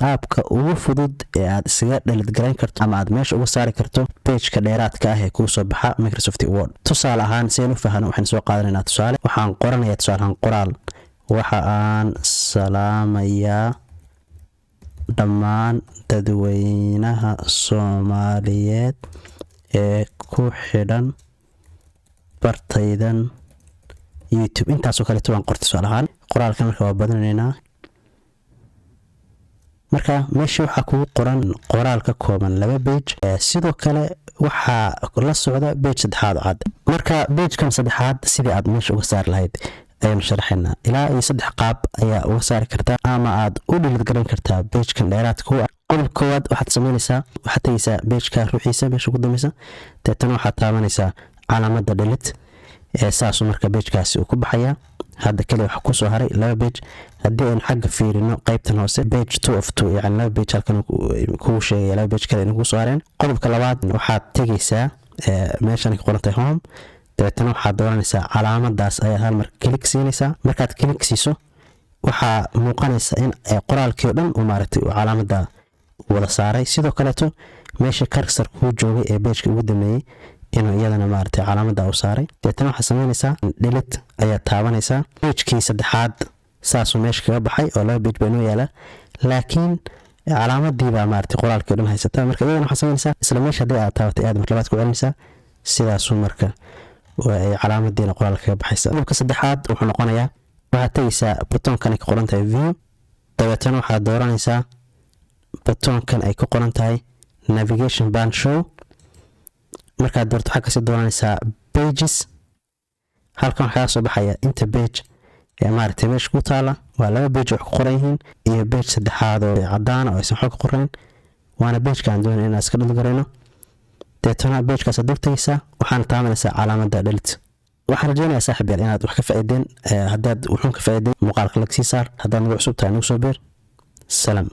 aabka ugu fudud ee aad isaga dhalid garayn karto ama aad meesha uga saari karto page-ka dheeraadka ah ee kuu soo baxa Microsoft Word. tusaale ahaan si aynu fahanno waxaan soo qaadanaynaa tusaale. waxaan qoranayaa tusaalahan qoraal. waxa aan salaamayaa dhammaan dadweynaha Soomaaliyeed ee ku xidhan bartaydan YouTube. intaasoo kale waan qortay tusaale ahaan. qoraalkan marka waa badinaynaa. marka meesha waxa kugu qoran qoraal ka kooban 2 page. sidoo kale waxa la socda page saddexaad cad. marka page-kan saddexaad sidii aad meesha uga saar lahayd ayaan sharaxaynaa. ilaa iyo 3 qaab ayaa uga saari kartaa ama aad u dhilid garan kartaa page-kan dheeraadka ah. qodobka koowaad waxaad sameynaysaa waxaad tagaysaa page-ka ruuxiisa meesha ugu dambaysa. deetana waxaad taabanaysaa calaamadda delete. saas marka page-kaasi uu ku baxaya. hadda kale waxa ku soo haray 2 page. haddii aan xagga fiirino qaybtan hoose page 2 of 2 yani 2 page halkan ku sheegay 2 page kale inuu soo hareen. qodobka labaad waxaad tagaysaa meeshan ka qorantay home. deetana waxaad dooranaysaa calaamadaas ayaa hal mar click siinaysaa. markaad click siiso waxaa muuqanaysa in qoraalkii dhan uu maaragtay calaamadda wada saaray. sidoo kale meesha cursor ku joogay ee page-ka ugu dambeeyay inuu iyadana maaragtay calaamadda uu saaray. deetana waxaad sameynaysaa delete ayaa taabanaysaa. page-kii saddexaad saasuu meesha kaga baxay oo 2 page baa yaala laakiin calaamadii baa maaragtay qoraalkii dhan haysata. marka iyadana waxaad sameynaysaa isla meesha haddii aad taabatay aad mar labaad ku celinaysaa. sidaasuu marka ay calaamadiina qoraalka kaga baxaysa. qodobka saddexaad wuxuu noqonayaa waxaad tagaysaa buttonkan ay ka qoran tahay view. dabeetana waxaad dooranaysaa buttonkan ay ku qoran tahay navigation bar show. markaad doorto waxaad kasii dooranaysaa pages. halkan waxaa soo baxaya inta page ee maaragtay meesha ku taala waa 2 page wax ku qoran yihiin iyo page saddexaad oo cadaan oo aysan xog ku qorayn. waana page-ka aan doonay inaan iska dhig garayno. deetana page-kaas aad dogtaysaa waxaan taabanaysaa calaamadda delete. waxaan rajaynayaa saaxiib yaal inaad wax ka faa'iideen. haddaad wuxuun ka faa'iideen muuqaalka lag sii saar. haddaad nagu cusub tahay nagu soo beer. salaam.